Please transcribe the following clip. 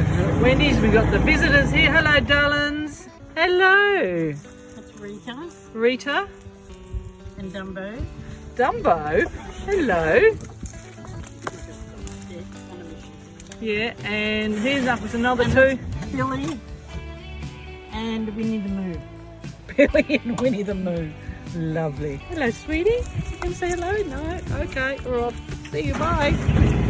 at Wendy's. We've got the visitors here. Hello, darlings. Hello. That's Rita Rita. and Dumbo. Dumbo. Hello. Yeah, on a mission. Yeah, and here's up with another two. Billy and Winnie the Moo. Billy and Winnie the Moo. Lovely. Hello, sweetie. You can say hello? No? Okay, we're off. See you, bye.